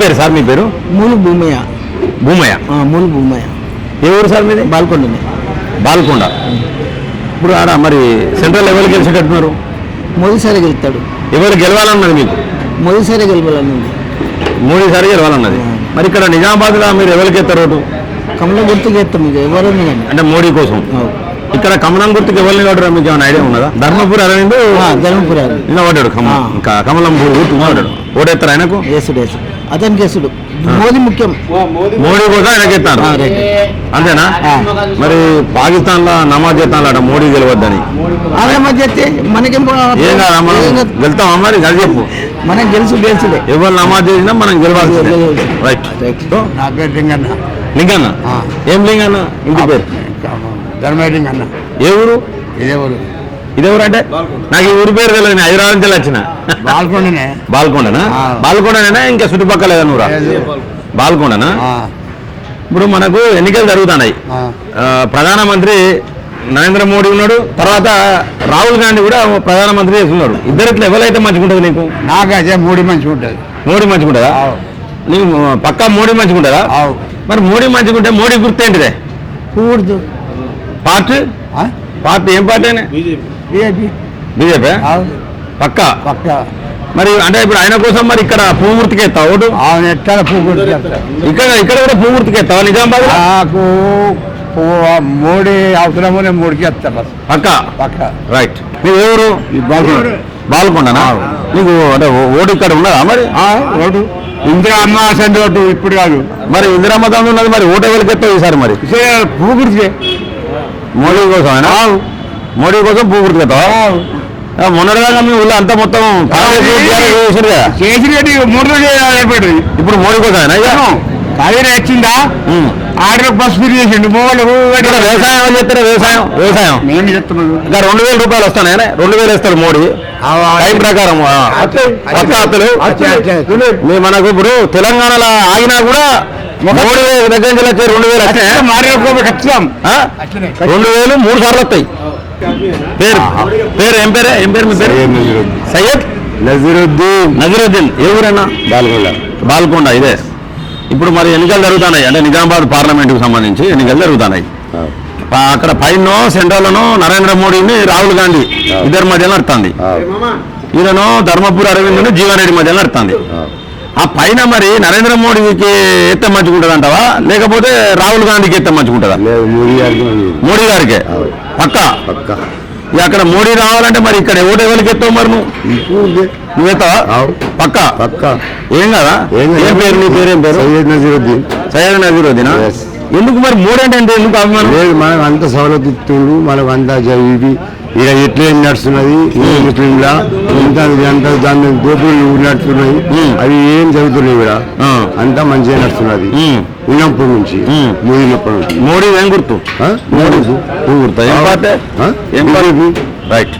పేరు సార్ మీ పేరు? మూలు భూమయ్య. భూమయ్య. మూలు భూమయ్య. ఏ ఊరు సార్ మీది? బాల్కొండనే. బాల్కొండ. ఇప్పుడు ఆడ మరి సెంట్రల్ ఎవరు గెలిచేటట్టున్నారు? మోదీ సారే గెలుస్తాడు. ఎవరు గెలవాలన్నది మీకు? మోదీ సారే గెలవాలన్నది. మోడీ సారే గెలవాలన్నది. మరి ఇక్కడ నిజామాబాద్లో మీరు ఎవరికి ఎత్తారు ఓటు? కమలం గుర్తుకు ఎత్తాం. మీకు ఎవరు అంటే మోడీ కోసం. ఇక్కడ కమలం గుర్తుకు ఎవరిని వాడారు మీకు ఏమైనా ఐడియా ఉన్నదా? ధర్మపురి అరవింద్ ధర్మపురి ఇంకా వాడాడు. ఇంకా కమలం గుర్తు వాడాడు. ఓటేస్తారు ఆయనకు? వేసుడు వేసుడు అతనికి వేసుడు. మోదీ ముఖ్యం. మోడీ కోసం ఆయనకి ఎత్తారు అంతేనా? మరి పాకిస్తాన్ లో నమాజ్ చేస్తాను మోడీ గెలవద్దని. నమాజ్ చేస్తే మనకేం ఏం కాదా? మనం వెళ్తామా మరి? అది చెప్పు. మనం గెలుచుడే. ఎవరు నమాజ్ చేసినా మనం గెలవాల్సిందే. రైట్. నా పేరు లింగన్న. లింగన్న? ఏం లింగన్న ఇంటి పేరు? ధర్మలింగన్న. ఏ ఊరు? ఇదే ఊరు. ఇదే ఊరు అంటే నాకు ఈ ఊరి పేరు తెలియదు. హైదరాబాద్ నుంచి వచ్చిన. బాల్కొండనే. బాల్కొండనా? బాల్కొండనేనా ఇంకా చుట్టుపక్కల ఏదైనా ఊరా? బాల్కొండనా? ఇప్పుడు మనకు ఎన్నికలు జరుగుతున్నాయి. ప్రధానమంత్రి నరేంద్ర మోడీ ఉన్నాడు, తర్వాత రాహుల్ గాంధీ కూడా ప్రధానమంత్రి చేస్తున్నాడు. ఇద్దరిట్లో ఎవరైతే మంచిగుంటుంది నీకు? నాకు అదే మోడీ మంచిగా ఉంటుంది. మోడీ మంచిగుంటుందా నీకు? పక్కా మోడీ మంచిగుంటుందా? మరి మోడీ మంచిగుంటే మోడీ గుర్తు ఏంటిదే? పార్టీ? పార్టీ ఏం పార్టీ? బీజేపీ. పక్కా. మరి అంటే ఇప్పుడు ఆయన కోసం మరి ఇక్కడ పువ్వు గుర్తుకి ఎత్తావు ఓటు? ఇక్కడ కూడా పువ్వు గుర్తుకి ఎత్తావా నిజామాబాద్? నాకు మోడీ అవసరము, నేను మోడీకి ఎత్తాను. పక్కా. రైట్. మీరు ఎవరు? బాల్కొండనా? నీకు అంటే ఓటు ఇక్కడ ఉన్నదా మరి? ఓటు ఇందిరామ్మ అసెంట్ ఓటు ఇప్పుడు కాదు. మరి ఇందిరామ్మ దాని ఉన్నది. మరి ఓటు ఎవరికి ఎత్తావు ఈసారి మరి? పువ్వు గుర్తుకే. మోడీ కోసం ఆయన? మోడీ కోసం పువ్వు గుర్తుకు ఎత్తావా? మొన్నటిదాకా మీ ఊళ్ళో అంతా మొత్తం చేసినట్టు 3 రోజులు అయిపోయింది. ఇప్పుడు మోడీ కోసం ఆయన కావేరీ వచ్చిందా? 6 బస్ ఫ్రీ చేసిండు. వ్యవసాయం చేస్తారా? వ్యవసాయం మేము చెప్తున్నాం. ఇంకా 2000 రూపాయలు వస్తాను. 2000 వేస్తాడు మోడీ టైం ప్రకారం. మనకు ఇప్పుడు తెలంగాణలో ఆగినా కూడా మోడీ దగ్గర నుంచి వచ్చే 2000 వచ్చాయి. 2000 3 సార్లు వస్తాయి. పేరు ఏం పేరు? మీ పేరు? సయ్యద్ నజరుద్దీన్. ఏ ఊరన్నా? బాల్కొండ. ఇదే. ఇప్పుడు మరి ఎన్నికలు జరుగుతున్నాయి. అంటే నిజామాబాద్ పార్లమెంటుకు సంబంధించి ఎన్నికలు జరుగుతున్నాయి. అక్కడ పైన సెంట్రల్లోనూ నరేంద్ర మోడీని రాహుల్ గాంధీ ఇద్దరి మధ్యలో నడుతుంది. ఈయనను ధర్మపురి అరవింద్ జీవన్ రెడ్డి మధ్యలో నడుతుంది. ఆ పైన మరి నరేంద్ర మోడీకి ఎత్తే మంచుకుంటుంది అంటావా, లేకపోతే రాహుల్ గాంధీకి ఎత్తే మంచుకుంటుందా? మోడీ గారికి. పక్కా. అక్కడ మోడీ రావాలంటే మరి ఇక్కడ ఓటు ఎవరికి ఎత్తావు మరి? నువ్వు ఎత్తావా? పక్కా. ఏం కదా? ఏం పేరు? నీ పేరేం పేరు? సయ్యద్ నజరుద్దీన్. ఎందుకు మరి మోడీ అంటే ఎందుకు అభిమానం? మనకు అంత సవలతు ఇస్తుండు, మనకు అంతా జరిగి ఇక్కడ ఎట్లేం నడుస్తున్నది, దాని దోపులు నడుస్తున్నాయి, అవి ఏం జరుగుతున్నాయి ఇక్కడ అంతా మంచిగా నడుస్తున్నది. ఉన్నప్పటి నుంచి మోడీ ఏం గుర్తు? మోడీ గుర్తు. ఏం పార్టీ? రైట్.